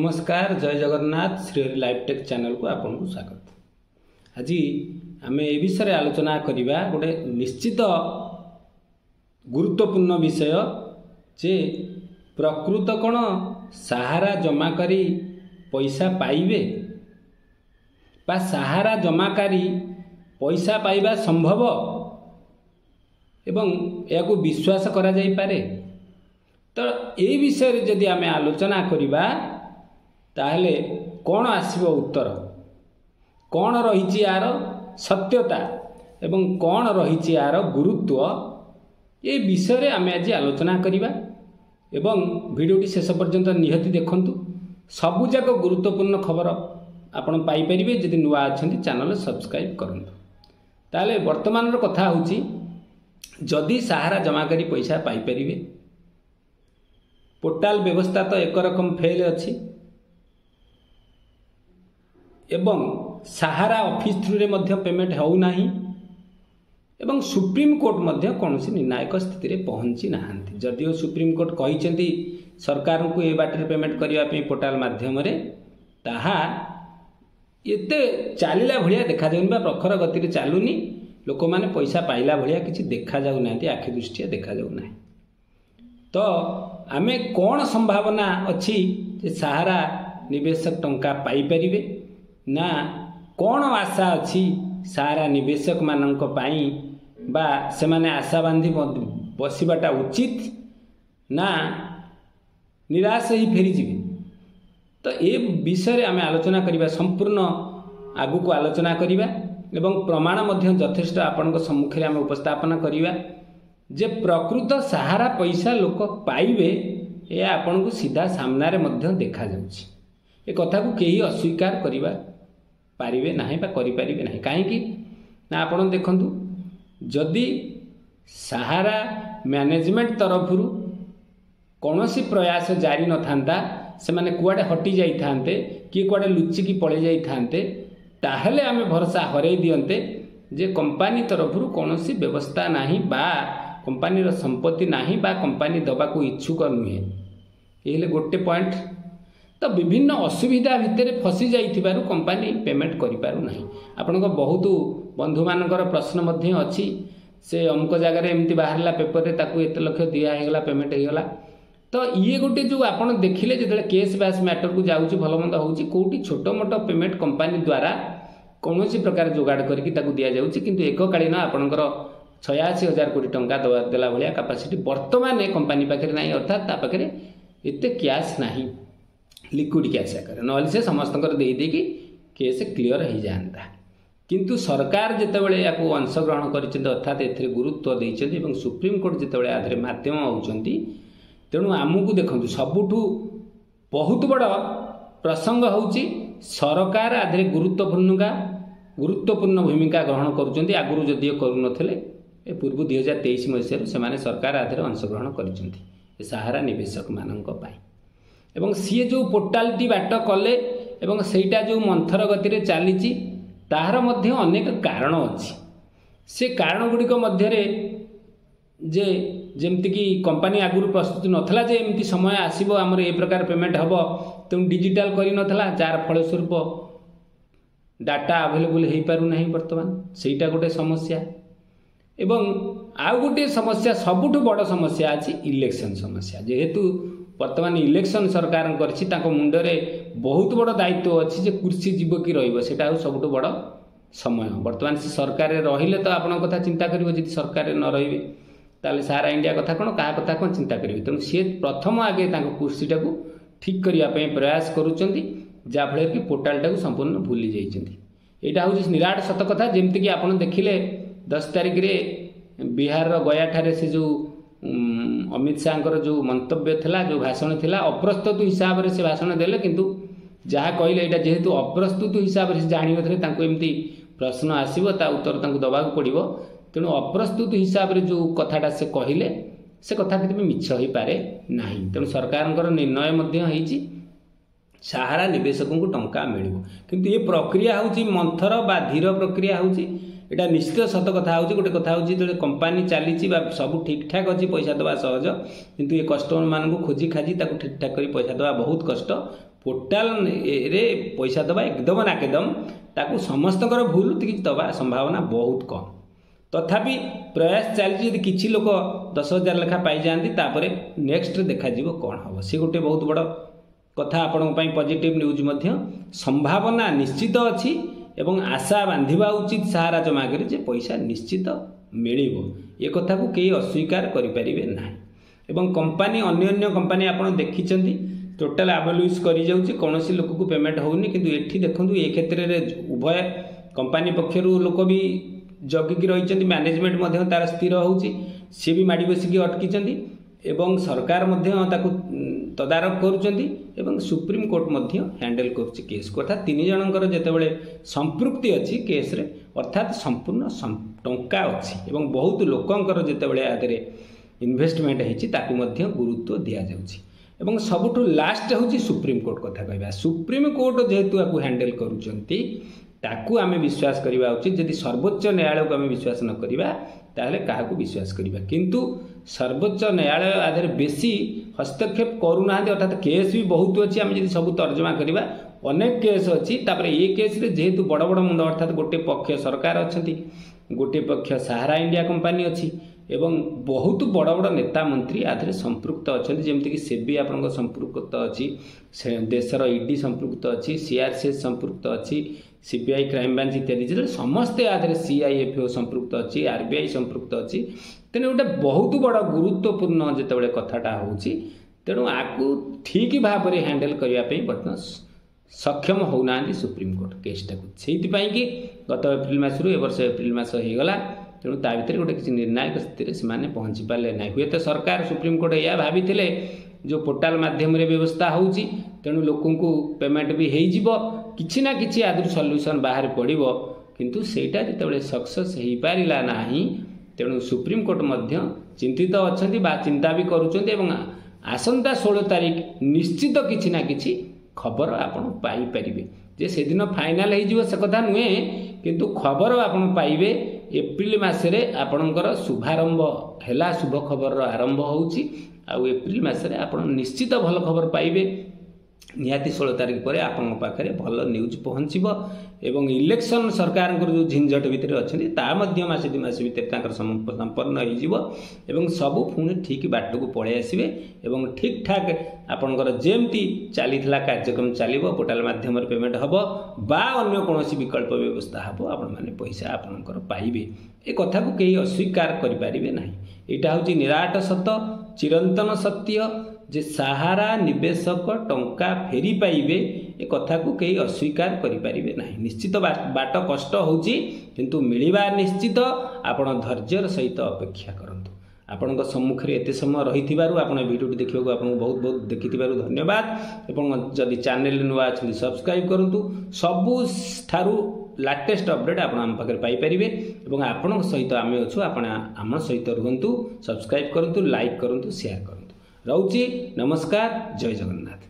नमस्कार जय Jagannath Shrihari live tech channel को आपन को स्वागत। आज आम ए विषय आलोचना करवा गोटे निश्चित गुरुत्वपूर्ण विषय जे प्रकृत कौन सहारा जमाकारी पैसा पाइबे बा सहारा जमाकारी पैसा पाइबा संभव एवं या को विश्वास करा जाई पारे। तो ये विषय जदि आम आलोचना करवा ताहले कौन आसीबो उत्तर, कौन रही यार सत्यता एवं कौन रही यार गुरुत्व, ये विषय आम आज आलोचना करवा एवं वीडियोटी शेष पर्यंत निहती देखंतु। सबुजाक गुरुत्वपूर्ण खबर आपण पाई परिबे। जदि नुआ अछंती चैनल सब्सक्राइब करंतु। ताले वर्तमान कथा होची जदि सहारा जमाकारी पैसा पाई परिबे, पोर्टाल व्यवस्था तो एक रकम फेल अच्छी एवं सहारा ऑफिस थ्रू रे मध्य पेमेंट हो नाही एवं सुप्रीम कोर्ट मध्य कौनसी निर्णायक स्थिति रे पहुंची नाहांती। जदिओ सुप्रीम कोर्ट कहिसेंती सरकार को ए बाटर पेमेंट करिया पे पोर्टाल माध्यम रे ताहा एते चालिला भलिया देखा जाउनी बा प्रखर गति रे चालुनी। लोक माने पैसा पाइला भलिया किछि देखा जाउ नांती, आखि दृष्टिया देखा जाउ नाही। तो आमे कौन संभावना अच्छी जे सहारा निवेशक टंका पाई परिबे ना कौन आशा अच्छी सहारा निवेशक मानक पाई बा से माने आशा बांधी बसवाटा उचित ना निराश ही फेरी जीवे। तो ये विषय आम आलोचना करवा, संपूर्ण आगु को आलोचना करवा एवं प्रमाण मध्य यथेष्ट आपण सम्मुखें आम उपस्थापन करवा जे प्रकृत सहारा पैसा लोक पाइबे ये आपण को सीधा सामने मध्य देखा जाउछि। ए कथा को केही अस्वीकार करिबा पारिबे नाही बा करि पारिबे नाही। काहेकि ना आपण देखंतु जदि सहारा मैनेजमेंट तरफरु कौनसी प्रयास जारी न थांता, से माने कुआडे हटी जाई थांते कि कुआडे लुचिकी पळे जाई थांते, ताहले आमे भरोसा हरै दियंते जे कंपनी तरफरु कौनसी व्यवस्था नाही बा कंपनी रो संपत्ति नाही बा कंपनी दबा को इच्छुक नुहे। ये गोटे पॉइंट। तो विभिन्न असुविधा भितर फसी जाइथिबारु कंपनी पेमेंट करि पारु नाही। आपनको बहुत बंधु मानकर प्रश्न मध्य अछि से अमुक जगह एमती बाहरला पेपर रे ताकू एते लक्ष दिया हेगला पेमेंट हेगला। तो ये गोटे जो आपण देखिले जेतले केस बैस मैटर को जाउची भलो मंद होउची कोठी छोटो मोटो पेमेंट कंपनी द्वारा कौनसी प्रकार जोगाड़ करके ताकू दिया जाउची, किंतु एककालीन आपणकर 86,000 कोटी टंका देला भलिया कैपेसिटी वर्तमान कंपनी पाखे ना, अर्थात ता पाखे एते कैश नाही, लिक्विड कैश आकार न से समस्त दे देकी केस क्लीयर हो जाता। किंतु सरकार जितेबाला या अंशग्रहण कर अर्थात ए गुरुत्व देते सुप्रीम कोर्ट जितेबाला आधे माध्यम होती, तेणु आमको देखो सबुठू बहुत बड़ प्रसंग होची सरकार आधे गुरुत्वपूर्ण भूमिका ग्रहण करुँच। आगुरी जदिओ करूनथिले ए पूर्व 2023 मसीह से सरकार आधे अंशग्रहण कर सहारा निवेशक मानक पाई एवं सी जो पोर्टालटी बाट कले एवं सेटा जो मंथर गति चली तार मध्य अनेक कारण अच्छी। से कारण गुड़िक मध्य जे जमती कंपनी आगुरी प्रस्तुत नथला जे एमती समय आसीबो हमर ए प्रकार पेमेंट हबो, तेणु डिजिटल करि नथला, जार फलस्वरूप डाटा अवेलेबल हो पारु नाही वर्तमान, सेटा गोटे समस्या। एवं आउ गोटे समस्या सबुठु बड़ समस्या अछि इलेक्शन समस्या। जेहेतु वर्तमान इलेक्शन सरकार करछि ताको मुंडरे बहुत बड़ दायित्व अच्छी जे कुर्सी जीव कि रहिबो, सेटा आउ सबुठु बड़ समय। वर्तमान से सरकार रहिले तो आपण कथा चिंता करिवो, जदि सरकार न रहिबे ताले सारा इंडिया कथा कोन का कथा कोन चिंता करिवो। तेणु सी प्रथम आगे ताको कुर्सीटा को ठीक करिया पे प्रयास करूचंती, जा फल कि पोर्टालटा को संपूर्ण भूली जाइछंती। एटा हूँ निराट सत कथा। जमती कि आपण देखिले 10 तारिख रे बिहार गया ठारे से जो अमित शाह जो मंतव्य थिला, जो भाषण थिला, अप्रस्तुत हिसाब से भाषण देले, किंतु जहाँ कहले एटा जेहेतु अप्रस्तुत हिसाब से जानि नथले तांको एमती प्रश्न आसीबो ता उत्तर तांको दबाक पड़िबो। तेणु अप्रस्तुत हिसाब से जो कथाटा से कहले से कथा केते मिछ होई पारे नाही। तेणु सरकारଙ୍କର निर्णय मध्य होईची सहारा निवेशकों को टंका मिलिबो, किंतु ये प्रक्रिया होची मंथर बा धीर प्रक्रिया होची। एटा निश्चित सत कथा होची। गोटे कथा होची जो कंपनी चली सब ठीक ठाक अच्छी पैसा दवा सहज, किंतु ये कस्टमर मान खोजी खाजी ठीक ठाक कर पैसा दवा बहुत कष्ट। पोर्टाल रे पैसा दबा एकदम नाकेदम ताकू समस्त भूल किसी दबा संभावना बहुत कम तथापि प्रयास चलती किसी लोक 10,000 लेखा पाई जाती नेक्स्ट देखा कौन हम सी गोटे बहुत बड़ कथा आपण पॉजिटिव न्यूज संभावना निश्चित अच्छी एवं आशा बांधिबा उचित सहारा जमा करे जे पैसा निश्चित मिलिबो ये कथा को कई अस्वीकार करिपारिबे नाही एवं कंपनी अन्य कंपनी आपण देखिचंती टोटल एवल्यूज करि जाउची कोनोसी लोक को पेमेंट होउनी किंतु एठी देखंतु ए क्षेत्र रे उभय कंपनी पक्षरु लोक भी जगिकी रहिचंती मैनेजमेंट मध्य तार स्थिर होउची सी भी माडी बसिकी अटकीचंती एवं सरकार मध्य ताकू तदारख करुचंती एवं सुप्रीम कोर्ट मध्य हैंडल करुची केस को अर्थात 3 जनकर जेतेबेले संपृक्ति अछि केस रे अर्थात संपूर्ण टंका अछि एवं बहुत लोकंकर जेतेबेले आदरे इन्वेस्टमेंट हेछि ताकू मध्य गुरुत्व दिया जाउछि एवं सबुठु लास्ट होछि सुप्रीम कोर्ट कथा कहबा सुप्रीम कोर्ट जेहेतु आपको हैंडल करुचंती ताकू आमे विश्वास करिबा उचित यदि सर्वोच्च न्यायालय को आमे विश्वास न करिबा ताहले काहाकू विश्वास करिबा किंतु सर्वोच्च न्यायालय आधार बेसी हस्तक्षेप करूना अर्थात केस भी बहुत अच्छी आम जब सब तर्जमा करवा अनेक केस अच्छी ये केस रे जेहेतु बड़ बड़ मुंड अर्थात गोटे पक्ष सरकार अच्छा गोटे पक्ष सहारा इंडिया कंपनी अच्छी एवं बहुत बड़ बड़ नेता मंत्री आधे संपृक्त अच्छा जमीक सेबी आप संपृक्त अच्छी देशर ईडी संपृक्त अच्छी सीआरसीएस संपृक्त अच्छी सीबीआई क्राइम ब्रांच इत्यादि समस्ते आधे सीआईएफओ संपृक्त अच्छी आरबीआई संपृक्त अच्छी तेणु गोटे बहुत बड़ गुरुत्वपूर्ण जितेबाला कथाटा होची तेणु आपको ठीक भाव में हैंडल करने बर्तमान सक्षम होना सुप्रीम कोर्ट केसटा से कि गत एप्रिल मसरू ए वर्ष एप्रिल मस होगला तेणु ता भर गोटे किसी निर्णायक स्थिति से पहुँची पारे ना हुए तो सरकार सुप्रीम कोर्ट यह भाभी जो पोर्टाल माध्यम व्यवस्था होची तेणु लोक पेमेंट भी हो किसी ना कि आदि सल्यूशन बाहर पड़ो किंतु सेटा जिते सक्सेस हो पारा ना तेणु सुप्रीम कोर्ट मध्य चिंतित अच्छा चिंता भी करुँच आसंता 16 तारीख निश्चित किसी ना कि खबर आपन पाइपर जे से दिन फाइनाल हो से कथा नुहे किंतु खबर आपन पाइबे एप्रिल मसरे आपणकर शुभारंभ है शुभ खबर आरंभ होउची आउ एप्रिल मसरे आपन निश्चित भल खबर पाइबे निहाती 16 तारीख पर आपन पाखरे भल न्यूज पहुँचबो एवं इलेक्शन सरकार जो झिंझट भितर अच्छा मासे 2 मास भितर संपन्न हो सबू पुणी ठीक बाट को पलि आसवे एवं ठीक ठाक आपणकर जेमती चली कार्यक्रम चलो पोर्टाल माध्यम पेमेंट हम बा अन्य कौन विकल्प व्यवस्था हम आपण मैंने पैसा आपणकर पाइबे ए कथा को कहीं अस्वीकार करें ना यहाँ हूँ निराट सत चिरंतन सत्य जे सहारा निवेशक टंका फेरी पाइबे ए कथा को कहीं अस्वीकार करें ना निश्चित बाट कष्ट होची किंतु मिलवा निश्चित आपण धैर्यर सहित अपेक्षा करंतु आपण सम्मुख में एत समय रही आप भिडियो देखा आपको बहुत बहुत देखि धन्यवाद एवं जदि चैनल नुआ अच्छी सब्सक्राइब करूँ सबू लाटेस्ट अपडेट आम पाखे पाइपर और आपण सहित आम अच्छु आम सहित रुहतु सब्सक्राइब करूँ लाइक करूँ शेयर करूँ रोची नमस्कार जय जगन्नाथ।